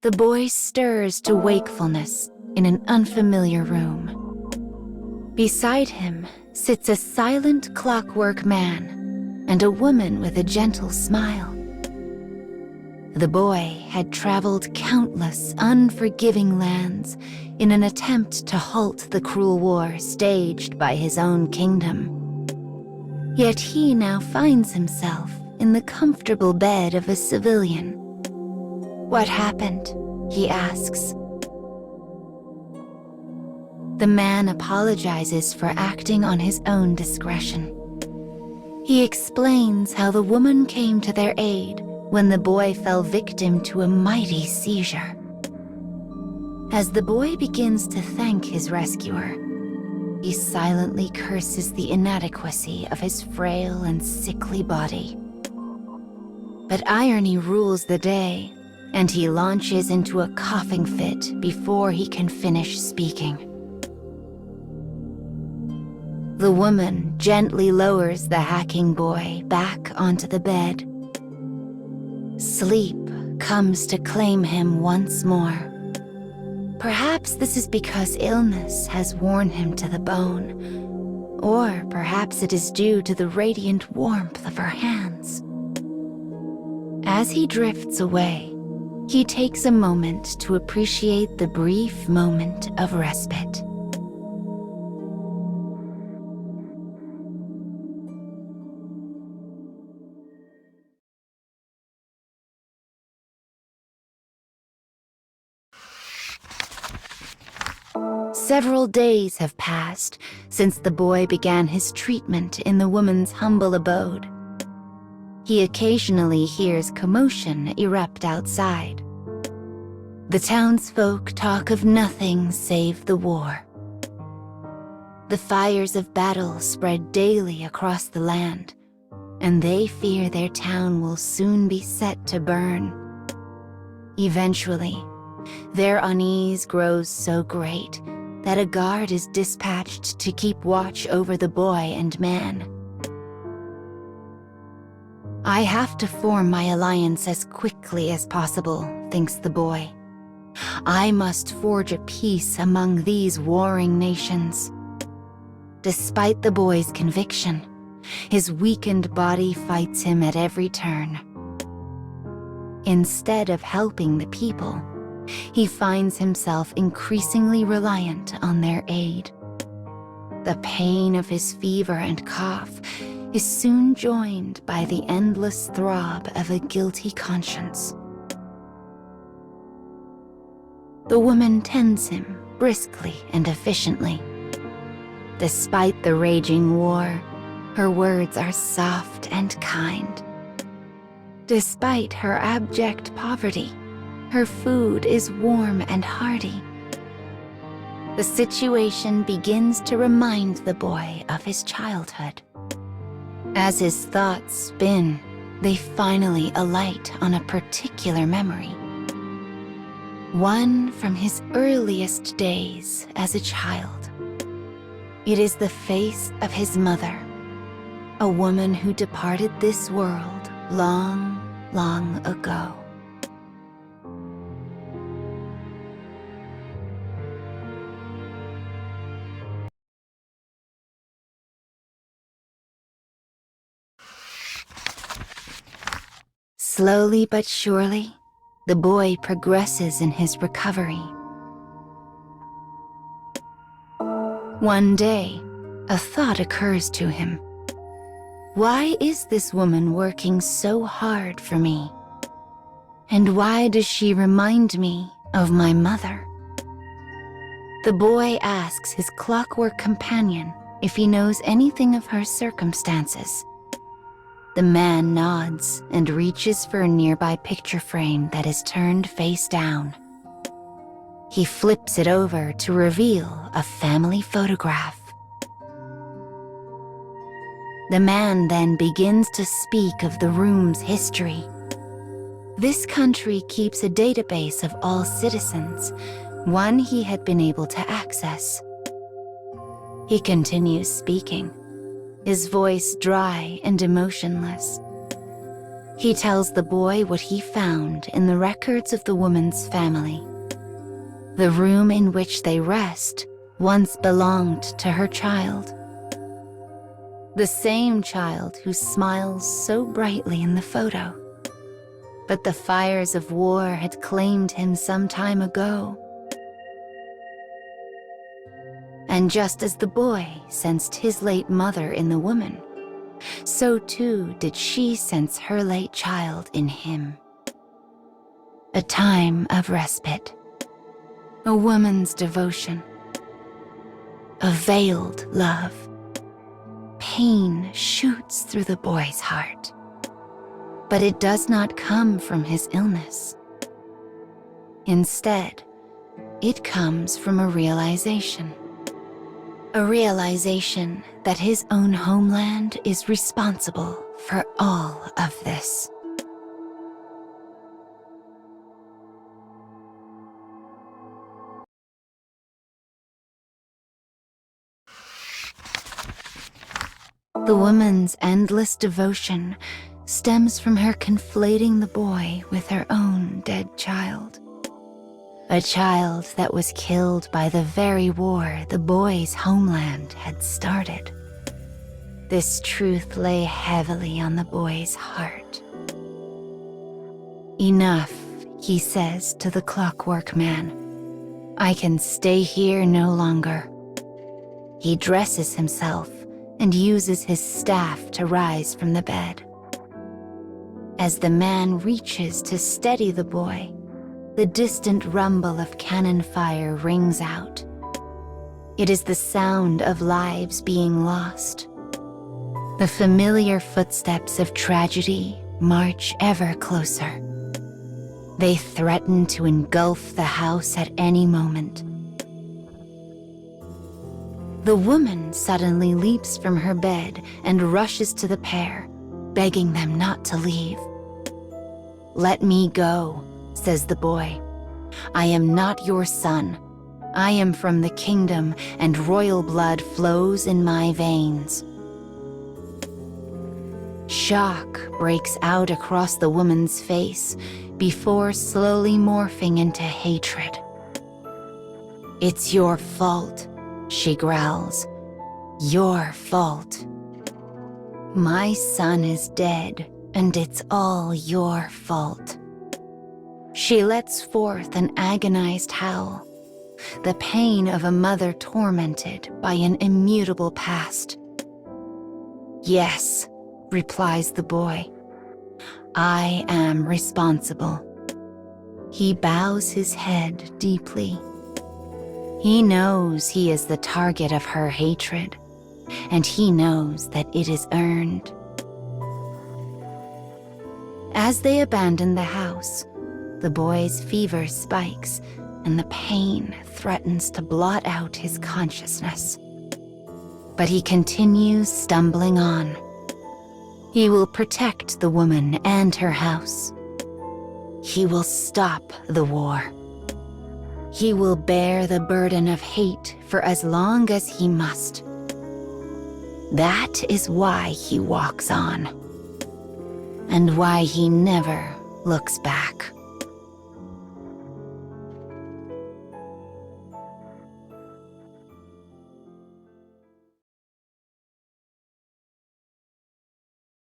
the boy stirs to wakefulness in an unfamiliar room. Beside him sits a silent clockwork man and a woman with a gentle smile. The boy had traveled countless unforgiving lands in an attempt to halt the cruel war staged by his own kingdom. Yet he now finds himself in the comfortable bed of a civilian. "What happened?" he asks. The man apologizes for acting on his own discretion. He explains how the woman came to their aid when the boy fell victim to a mighty seizure. As the boy begins to thank his rescuer, he silently curses the inadequacy of his frail and sickly body. But irony rules the day, and he launches into a coughing fit before he can finish speaking. The woman gently lowers the hacking boy back onto the bed. Sleep comes to claim him once more. Perhaps this is because illness has worn him to the bone, or perhaps it is due to the radiant warmth of her hands. As he drifts away, he takes a moment to appreciate the brief moment of respite. Several days have passed since the boy began his treatment in the woman's humble abode. He occasionally hears commotion erupt outside. The townsfolk talk of nothing save the war. The fires of battle spread daily across the land, and they fear their town will soon be set to burn. Eventually, their unease grows so great that a guard is dispatched to keep watch over the boy and man. "I have to form my alliance as quickly as possible," thinks the boy. "I must forge a peace among these warring nations." Despite the boy's conviction, his weakened body fights him at every turn. Instead of helping the people, he finds himself increasingly reliant on their aid. The pain of his fever and cough is soon joined by the endless throb of a guilty conscience. The woman tends him briskly and efficiently. Despite the raging war, her words are soft and kind. Despite her abject poverty, her food is warm and hearty. The situation begins to remind the boy of his childhood. As his thoughts spin, they finally alight on a particular memory. One from his earliest days as a child. It is the face of his mother, a woman who departed this world long, long ago. Slowly but surely, the boy progresses in his recovery. One day, a thought occurs to him. Why is this woman working so hard for me? And why does she remind me of my mother? The boy asks his clockwork companion if he knows anything of her circumstances. The man nods and reaches for a nearby picture frame that is turned face down. He flips it over to reveal a family photograph. The man then begins to speak of the room's history. This country keeps a database of all citizens, one he had been able to access. He continues speaking, his voice dry and emotionless. He tells the boy what he found in the records of the woman's family. The room in which they rest once belonged to her child. The same child who smiles so brightly in the photo. But the fires of war had claimed him some time ago. And just as the boy sensed his late mother in the woman, so too did she sense her late child in him. A time of respite, a woman's devotion, a veiled love. Pain shoots through the boy's heart, but it does not come from his illness. Instead, it comes from a realization that his own homeland is responsible for all of this. The woman's endless devotion stems from her conflating the boy with her own dead child. A child that was killed by the very war the boy's homeland had started. This truth lay heavily on the boy's heart. "Enough," he says to the clockwork man. "I can stay here no longer." He dresses himself and uses his staff to rise from the bed. As the man reaches to steady the boy, the distant rumble of cannon fire rings out. It is the sound of lives being lost. The familiar footsteps of tragedy march ever closer. They threaten to engulf the house at any moment. The woman suddenly leaps from her bed and rushes to the pair, begging them not to leave. "Let me go," says the boy. "I am not your son. I am from the kingdom, and royal blood flows in my veins." Shock breaks out across the woman's face before slowly morphing into hatred. "It's your fault," she growls. "Your fault. My son is dead, and it's all your fault." She lets forth an agonized howl, the pain of a mother tormented by an immutable past. "Yes," replies the boy, "I am responsible." He bows his head deeply. He knows he is the target of her hatred, and he knows that it is earned. As they abandon the house, the boy's fever spikes, and the pain threatens to blot out his consciousness. But he continues stumbling on. He will protect the woman and her house. He will stop the war. He will bear the burden of hate for as long as he must. That is why he walks on, and why he never looks back.